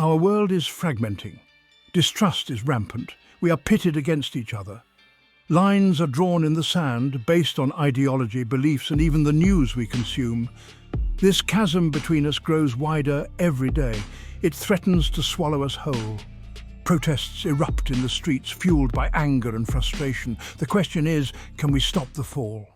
Our world is fragmenting. Distrust is rampant. We are pitted against each other. Lines are drawn in the sand based on ideology, beliefs, and even the news we consume. This chasm between us grows wider every day. It threatens to swallow us whole. Protests erupt in the streets, fueled by anger and frustration. The question is, can we stop the fall?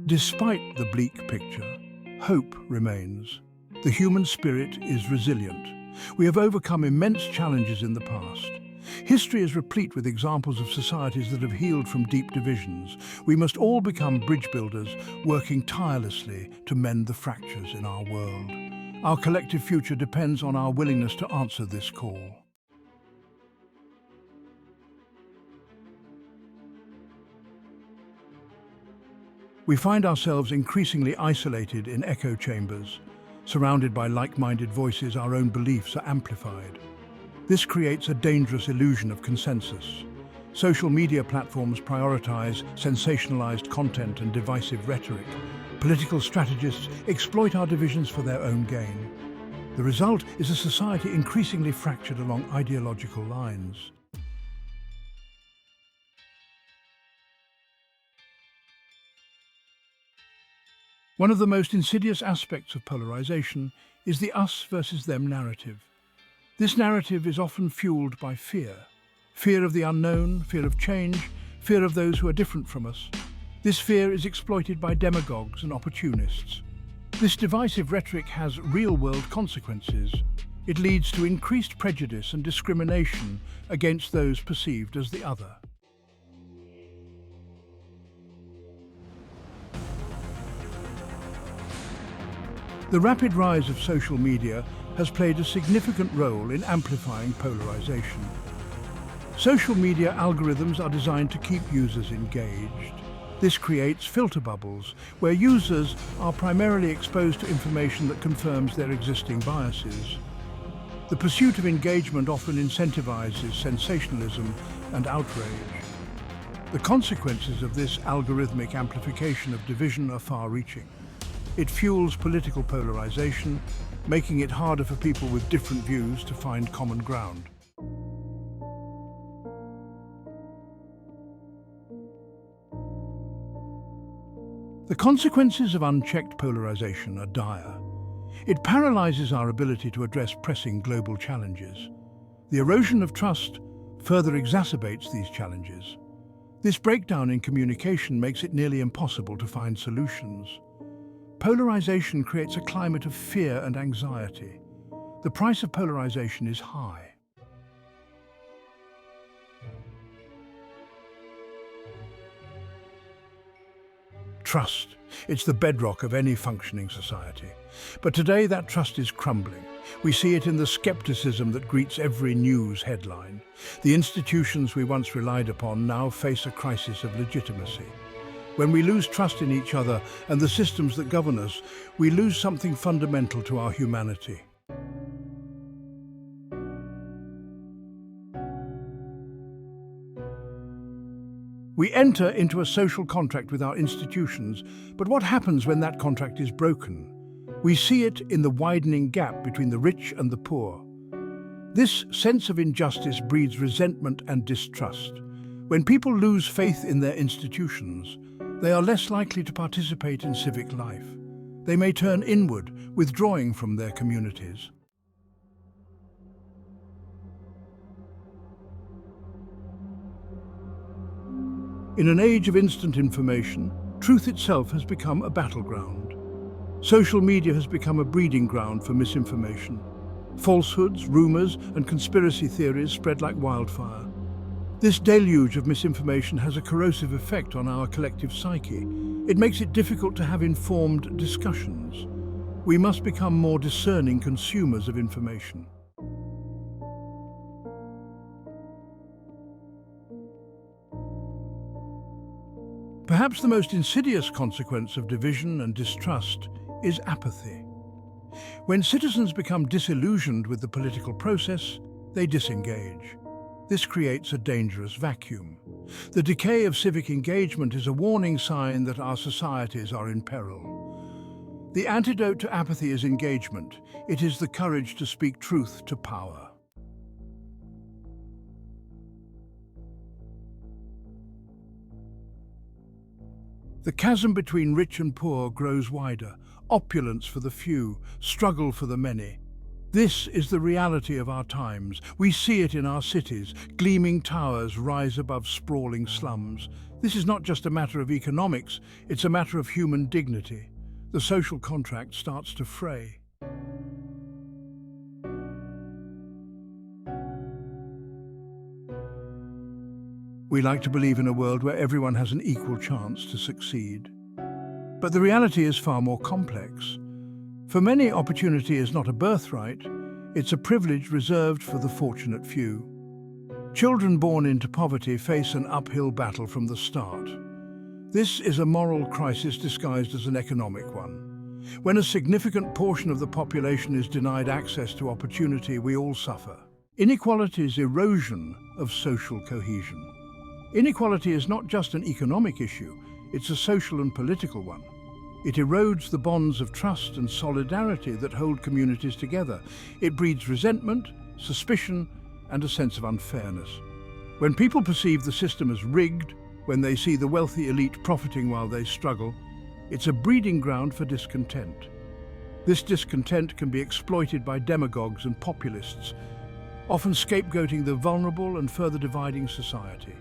Despite the bleak picture, hope remains. The human spirit is resilient. We have overcome immense challenges in the past. History is replete with examples of societies that have healed from deep divisions. We must all become bridge builders, working tirelessly to mend the fractures in our world. Our collective future depends on our willingness to answer this call. We find ourselves increasingly isolated in echo chambers. Surrounded by like-minded voices, our own beliefs are amplified. This creates a dangerous illusion of consensus. Social media platforms prioritize sensationalized content and divisive rhetoric. Political strategists exploit our divisions for their own gain. The result is a society increasingly fractured along ideological lines. One of the most insidious aspects of polarization is the us versus them narrative. This narrative is often fueled by fear. Fear of the unknown, fear of change, fear of those who are different from us. This fear is exploited by demagogues and opportunists. This divisive rhetoric has real-world consequences. It leads to increased prejudice and discrimination against those perceived as the other. The rapid rise of social media has played a significant role in amplifying polarization. Social media algorithms are designed to keep users engaged. This creates filter bubbles, where users are primarily exposed to information that confirms their existing biases. The pursuit of engagement often incentivizes sensationalism and outrage. The consequences of this algorithmic amplification of division are far-reaching. It fuels political polarization, making it harder for people with different views to find common ground. The consequences of unchecked polarization are dire. It paralyzes our ability to address pressing global challenges. The erosion of trust further exacerbates these challenges. This breakdown in communication makes it nearly impossible to find solutions. Polarization creates a climate of fear and anxiety. The price of polarization is high. Trust. It's the bedrock of any functioning society. But today that trust is crumbling. We see it in the skepticism that greets every news headline. The institutions we once relied upon now face a crisis of legitimacy. When we lose trust in each other and the systems that govern us, we lose something fundamental to our humanity. We enter into a social contract with our institutions, but what happens when that contract is broken? We see it in the widening gap between the rich and the poor. This sense of injustice breeds resentment and distrust. When people lose faith in their institutions, they are less likely to participate in civic life. They may turn inward, withdrawing from their communities. In an age of instant information, truth itself has become a battleground. Social media has become a breeding ground for misinformation. Falsehoods, rumors, and conspiracy theories spread like wildfire. This deluge of misinformation has a corrosive effect on our collective psyche. It makes it difficult to have informed discussions. We must become more discerning consumers of information. Perhaps the most insidious consequence of division and distrust is apathy. When citizens become disillusioned with the political process, they disengage. This creates a dangerous vacuum. The decay of civic engagement is a warning sign that our societies are in peril. The antidote to apathy is engagement. It is the courage to speak truth to power. The chasm between rich and poor grows wider. Opulence for the few, struggle for the many. This is the reality of our times. We see it in our cities. Gleaming towers rise above sprawling slums. This is not just a matter of economics, it's a matter of human dignity. The social contract starts to fray. We like to believe in a world where everyone has an equal chance to succeed. But the reality is far more complex. For many, opportunity is not a birthright, it's a privilege reserved for the fortunate few. Children born into poverty face an uphill battle from the start. This is a moral crisis disguised as an economic one. When a significant portion of the population is denied access to opportunity, we all suffer. Inequality is erosion of social cohesion. Inequality is not just an economic issue, it's a social and political one. It erodes the bonds of trust and solidarity that hold communities together. It breeds resentment, suspicion, and a sense of unfairness. When people perceive the system as rigged, when they see the wealthy elite profiting while they struggle, it's a breeding ground for discontent. This discontent can be exploited by demagogues and populists, often scapegoating the vulnerable and further dividing society.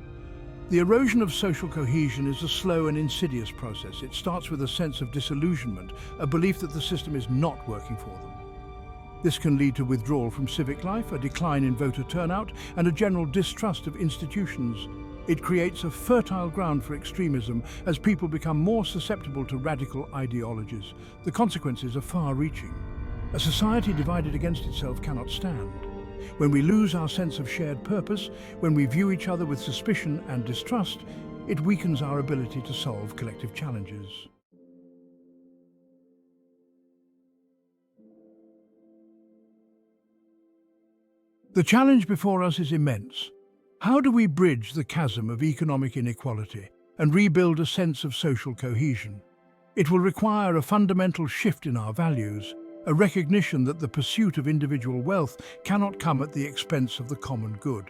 The erosion of social cohesion is a slow and insidious process. It starts with a sense of disillusionment, a belief that the system is not working for them. This can lead to withdrawal from civic life, a decline in voter turnout, and a general distrust of institutions. It creates a fertile ground for extremism as people become more susceptible to radical ideologies. The consequences are far-reaching. A society divided against itself cannot stand. When we lose our sense of shared purpose, when we view each other with suspicion and distrust, it weakens our ability to solve collective challenges. The challenge before us is immense. How do we bridge the chasm of economic inequality and rebuild a sense of social cohesion? It will require a fundamental shift in our values, a recognition that the pursuit of individual wealth cannot come at the expense of the common good.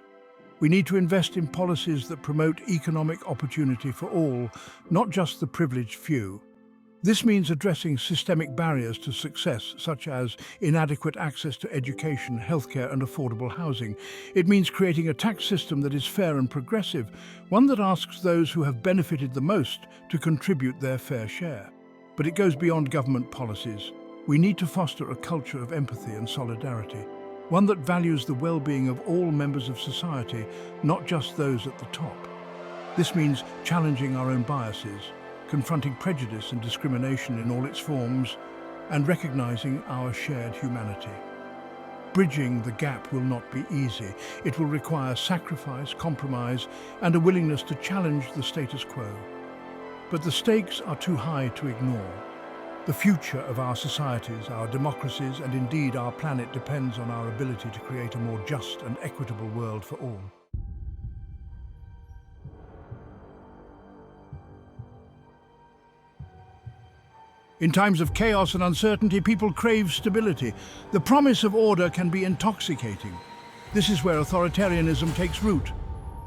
We need to invest in policies that promote economic opportunity for all, not just the privileged few. This means addressing systemic barriers to success, such as inadequate access to education, healthcare, and affordable housing. It means creating a tax system that is fair and progressive, one that asks those who have benefited the most to contribute their fair share. But it goes beyond government policies. We need to foster a culture of empathy and solidarity, one that values the well-being of all members of society, not just those at the top. This means challenging our own biases, confronting prejudice and discrimination in all its forms, and recognizing our shared humanity. Bridging the gap will not be easy. It will require sacrifice, compromise, and a willingness to challenge the status quo. But the stakes are too high to ignore. The future of our societies, our democracies, and indeed our planet depends on our ability to create a more just and equitable world for all. In times of chaos and uncertainty, people crave stability. The promise of order can be intoxicating. This is where authoritarianism takes root.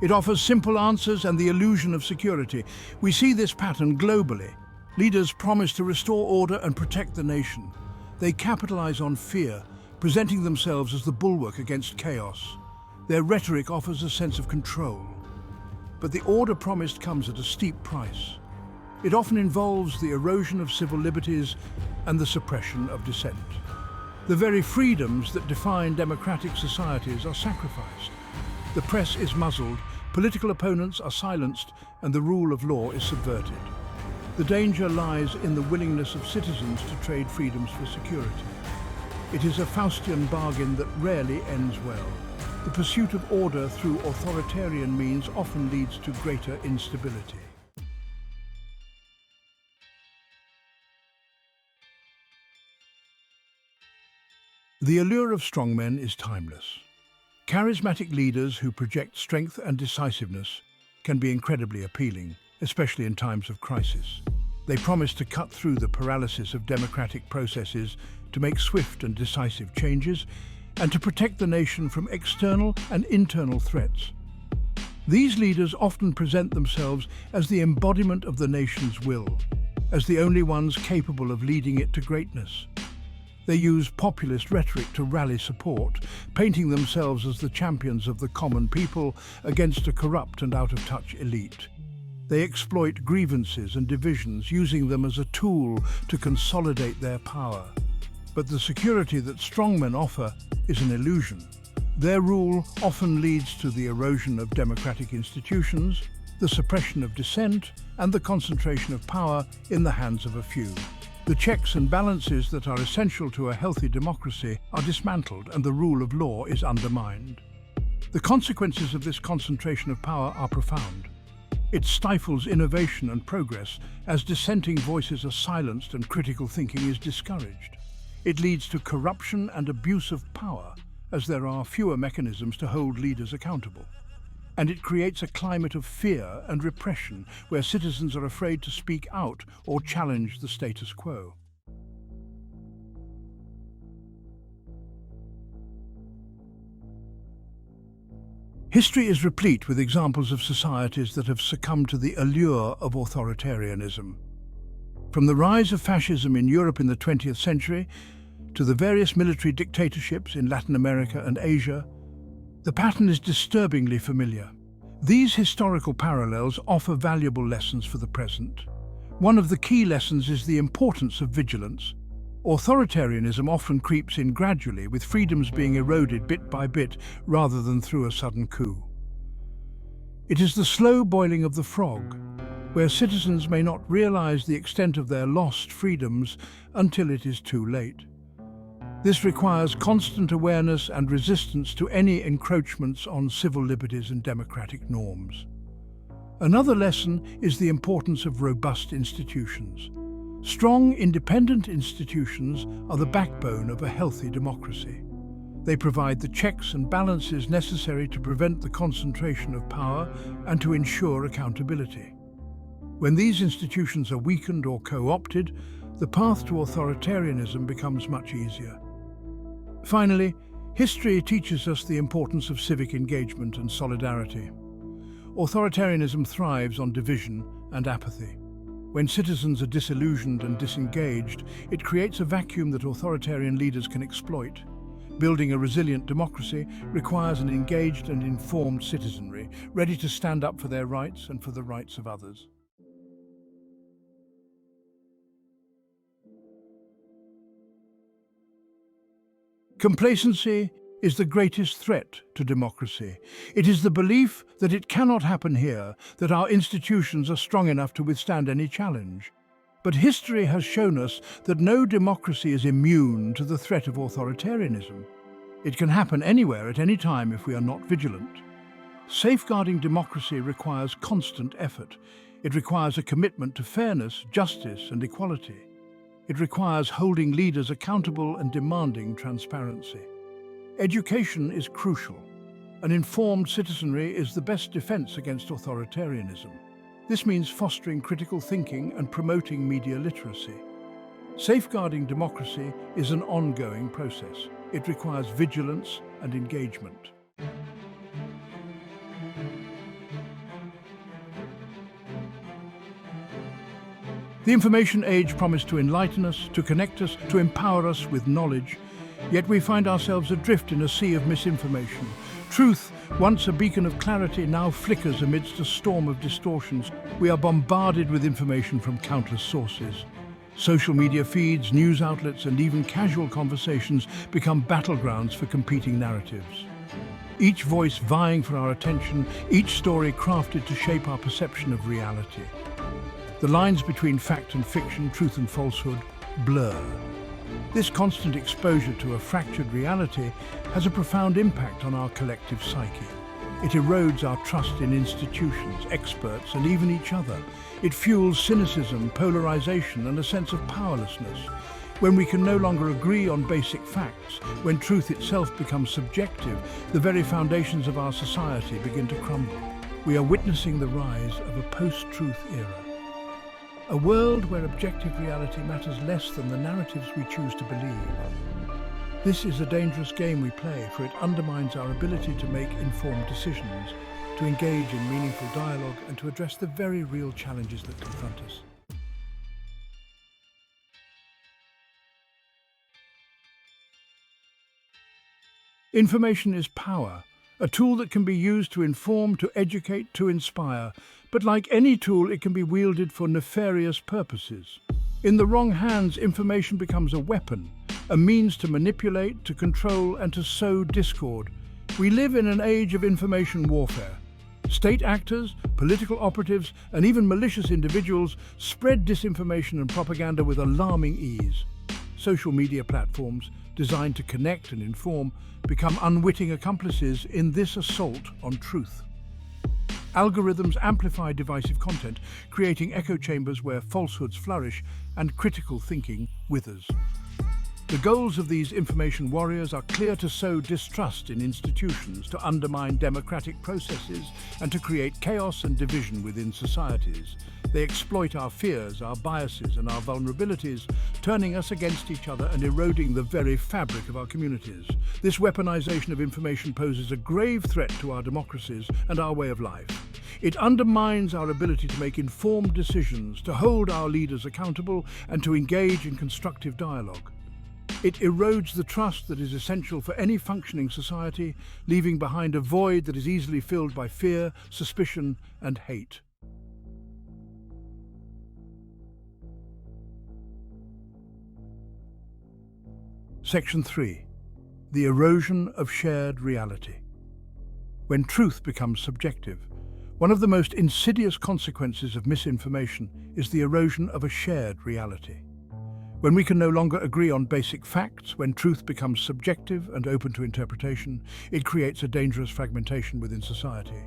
It offers simple answers and the illusion of security. We see this pattern globally. Leaders promise to restore order and protect the nation. They capitalize on fear, presenting themselves as the bulwark against chaos. Their rhetoric offers a sense of control. But the order promised comes at a steep price. It often involves the erosion of civil liberties and the suppression of dissent. The very freedoms that define democratic societies are sacrificed. The press is muzzled, political opponents are silenced, and the rule of law is subverted. The danger lies in the willingness of citizens to trade freedoms for security. It is a Faustian bargain that rarely ends well. The pursuit of order through authoritarian means often leads to greater instability. The allure of strong men is timeless. Charismatic leaders who project strength and decisiveness can be incredibly appealing, especially in times of crisis. They promise to cut through the paralysis of democratic processes, to make swift and decisive changes, and to protect the nation from external and internal threats. These leaders often present themselves as the embodiment of the nation's will, as the only ones capable of leading it to greatness. They use populist rhetoric to rally support, painting themselves as the champions of the common people against a corrupt and out-of-touch elite. They exploit grievances and divisions, using them as a tool to consolidate their power. But the security that strongmen offer is an illusion. Their rule often leads to the erosion of democratic institutions, the suppression of dissent, and the concentration of power in the hands of a few. The checks and balances that are essential to a healthy democracy are dismantled and the rule of law is undermined. The consequences of this concentration of power are profound. It stifles innovation and progress as dissenting voices are silenced and critical thinking is discouraged. It leads to corruption and abuse of power as there are fewer mechanisms to hold leaders accountable. And it creates a climate of fear and repression where citizens are afraid to speak out or challenge the status quo. History is replete with examples of societies that have succumbed to the allure of authoritarianism. From the rise of fascism in Europe in the 20th century to the various military dictatorships in Latin America and Asia, the pattern is disturbingly familiar. These historical parallels offer valuable lessons for the present. One of the key lessons is the importance of vigilance. Authoritarianism often creeps in gradually, with freedoms being eroded bit by bit rather than through a sudden coup. It is the slow boiling of the frog, where citizens may not realize the extent of their lost freedoms until it is too late. This requires constant awareness and resistance to any encroachments on civil liberties and democratic norms. Another lesson is the importance of robust institutions. Strong, independent institutions are the backbone of a healthy democracy. They provide the checks and balances necessary to prevent the concentration of power and to ensure accountability. When these institutions are weakened or co-opted, the path to authoritarianism becomes much easier. Finally, history teaches us the importance of civic engagement and solidarity. Authoritarianism thrives on division and apathy. When citizens are disillusioned and disengaged, it creates a vacuum that authoritarian leaders can exploit. Building a resilient democracy requires an engaged and informed citizenry, ready to stand up for their rights and for the rights of others. Complacency is the greatest threat to democracy. It is the belief that it cannot happen here, that our institutions are strong enough to withstand any challenge. But history has shown us that no democracy is immune to the threat of authoritarianism. It can happen anywhere at any time if we are not vigilant. Safeguarding democracy requires constant effort. It requires a commitment to fairness, justice, and equality. It requires holding leaders accountable and demanding transparency. Education is crucial. An informed citizenry is the best defense against authoritarianism. This means fostering critical thinking and promoting media literacy. Safeguarding democracy is an ongoing process. It requires vigilance and engagement. The information age promised to enlighten us, to connect us, to empower us with knowledge, yet we find ourselves adrift in a sea of misinformation. Truth, once a beacon of clarity, now flickers amidst a storm of distortions. We are bombarded with information from countless sources. Social media feeds, news outlets, and even casual conversations become battlegrounds for competing narratives. Each voice vying for our attention, each story crafted to shape our perception of reality. The lines between fact and fiction, truth and falsehood, blur. This constant exposure to a fractured reality has a profound impact on our collective psyche. It erodes our trust in institutions, experts, and even each other. It fuels cynicism, polarization, and a sense of powerlessness. When we can no longer agree on basic facts, when truth itself becomes subjective, the very foundations of our society begin to crumble. We are witnessing the rise of a post-truth era. A world where objective reality matters less than the narratives we choose to believe. This is a dangerous game we play, for it undermines our ability to make informed decisions, to engage in meaningful dialogue, and to address the very real challenges that confront us. Information is power, a tool that can be used to inform, to educate, to inspire. But like any tool, it can be wielded for nefarious purposes. In the wrong hands, information becomes a weapon, a means to manipulate, to control, and to sow discord. We live in an age of information warfare. State actors, political operatives, and even malicious individuals spread disinformation and propaganda with alarming ease. Social media platforms, designed to connect and inform, become unwitting accomplices in this assault on truth. Algorithms amplify divisive content, creating echo chambers where falsehoods flourish and critical thinking withers. The goals of these information warriors are clear: to sow distrust in institutions, to undermine democratic processes, and to create chaos and division within societies. They exploit our fears, our biases, and our vulnerabilities, turning us against each other and eroding the very fabric of our communities. This weaponization of information poses a grave threat to our democracies and our way of life. It undermines our ability to make informed decisions, to hold our leaders accountable, and to engage in constructive dialogue. It erodes the trust that is essential for any functioning society, leaving behind a void that is easily filled by fear, suspicion, and hate. Section 3. The erosion of shared reality. When truth becomes subjective, one of the most insidious consequences of misinformation is the erosion of a shared reality. When we can no longer agree on basic facts, when truth becomes subjective and open to interpretation, it creates a dangerous fragmentation within society.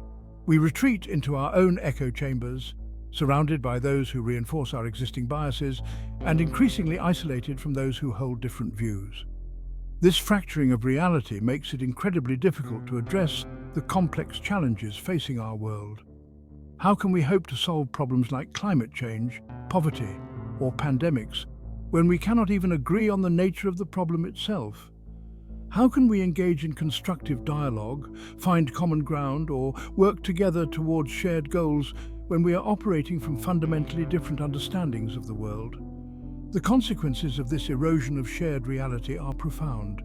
We retreat into our own echo chambers, surrounded by those who reinforce our existing biases, and increasingly isolated from those who hold different views. This fracturing of reality makes it incredibly difficult to address the complex challenges facing our world. How can we hope to solve problems like climate change, poverty, or pandemics when we cannot even agree on the nature of the problem itself? How can we engage in constructive dialogue, find common ground, or work together towards shared goals when we are operating from fundamentally different understandings of the world? The consequences of this erosion of shared reality are profound.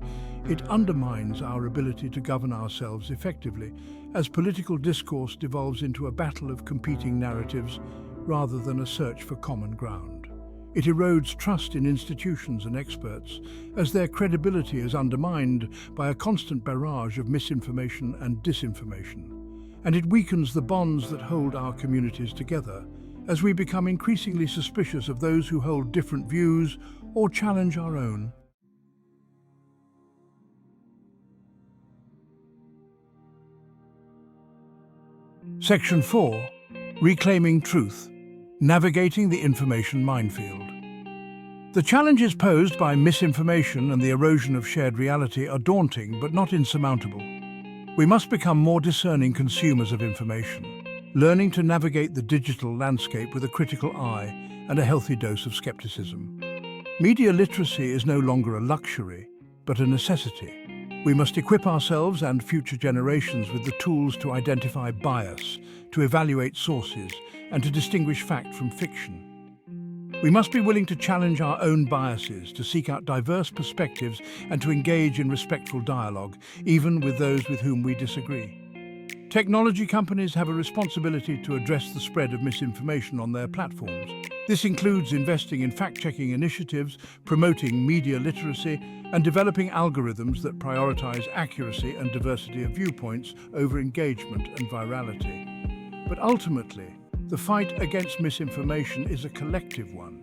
It undermines our ability to govern ourselves effectively, as political discourse devolves into a battle of competing narratives rather than a search for common ground. It erodes trust in institutions and experts, as their credibility is undermined by a constant barrage of misinformation and disinformation. And it weakens the bonds that hold our communities together, as we become increasingly suspicious of those who hold different views or challenge our own. Section 4. Reclaiming Truth. Navigating the information minefield. The challenges posed by misinformation and the erosion of shared reality are daunting but not insurmountable. We must become more discerning consumers of information, learning to navigate the digital landscape with a critical eye and a healthy dose of skepticism. Media literacy is no longer a luxury, but a necessity. We must equip ourselves and future generations with the tools to identify bias, to evaluate sources, and to distinguish fact from fiction. We must be willing to challenge our own biases, to seek out diverse perspectives, and to engage in respectful dialogue, even with those with whom we disagree. Technology companies have a responsibility to address the spread of misinformation on their platforms. This includes investing in fact-checking initiatives, promoting media literacy, and developing algorithms that prioritize accuracy and diversity of viewpoints over engagement and virality. But ultimately, the fight against misinformation is a collective one.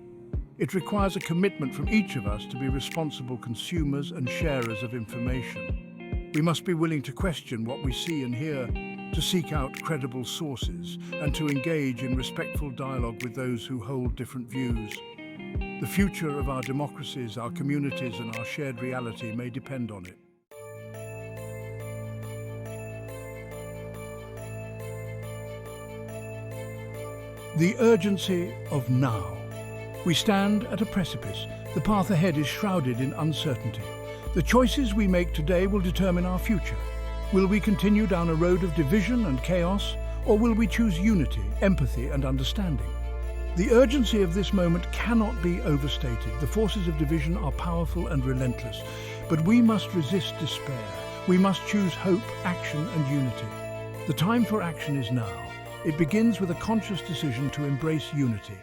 It requires a commitment from each of us to be responsible consumers and sharers of information. We must be willing to question what we see and hear, to seek out credible sources, and to engage in respectful dialogue with those who hold different views. The future of our democracies, our communities, and our shared reality may depend on it. The urgency of now. We stand at a precipice. The path ahead is shrouded in uncertainty. The choices we make today will determine our future. Will we continue down a road of division and chaos, or will we choose unity, empathy, and understanding? The urgency of this moment cannot be overstated. The forces of division are powerful and relentless, but we must resist despair. We must choose hope, action, and unity. The time for action is now. It begins with a conscious decision to embrace unity.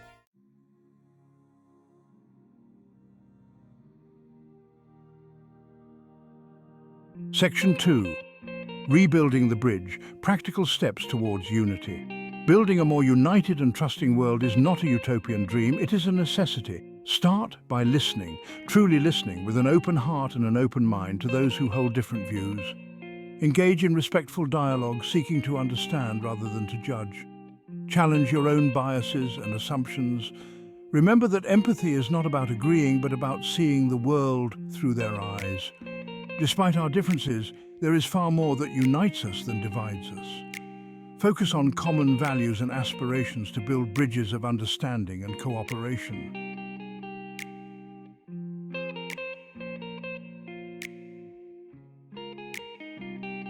Section 2. Rebuilding the bridge, practical steps towards unity. Building a more united and trusting world is not a utopian dream, it is a necessity. Start by listening, truly listening with an open heart and an open mind to those who hold different views. Engage in respectful dialogue, seeking to understand rather than to judge. Challenge your own biases and assumptions. Remember that empathy is not about agreeing, but about seeing the world through their eyes. Despite our differences, there is far more that unites us than divides us. Focus on common values and aspirations to build bridges of understanding and cooperation.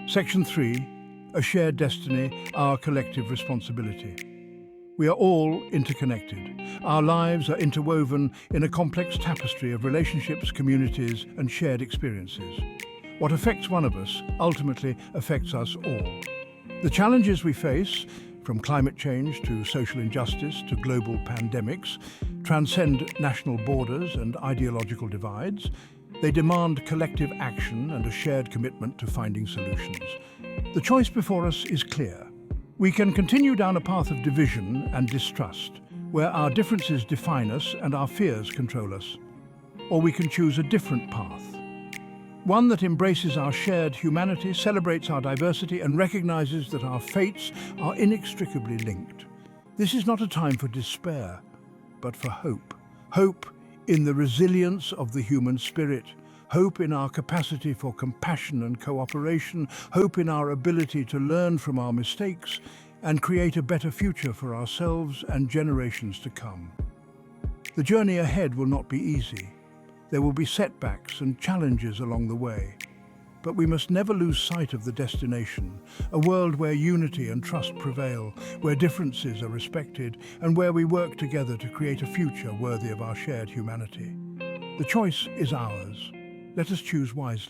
Section 3. A shared destiny, our collective responsibility. We are all interconnected. Our lives are interwoven in a complex tapestry of relationships, communities, and shared experiences. What affects one of us ultimately affects us all. The challenges we face, from climate change to social injustice to global pandemics, transcend national borders and ideological divides. They demand collective action and a shared commitment to finding solutions. The choice before us is clear. We can continue down a path of division and distrust, where our differences define us and our fears control us. Or we can choose a different path. One that embraces our shared humanity, celebrates our diversity, and recognizes that our fates are inextricably linked. This is not a time for despair, but for hope. Hope in the resilience of the human spirit, hope in our capacity for compassion and cooperation, hope in our ability to learn from our mistakes and create a better future for ourselves and generations to come. The journey ahead will not be easy. There will be setbacks and challenges along the way. But we must never lose sight of the destination, a world where unity and trust prevail, where differences are respected, and where we work together to create a future worthy of our shared humanity. The choice is ours. Let us choose wisely.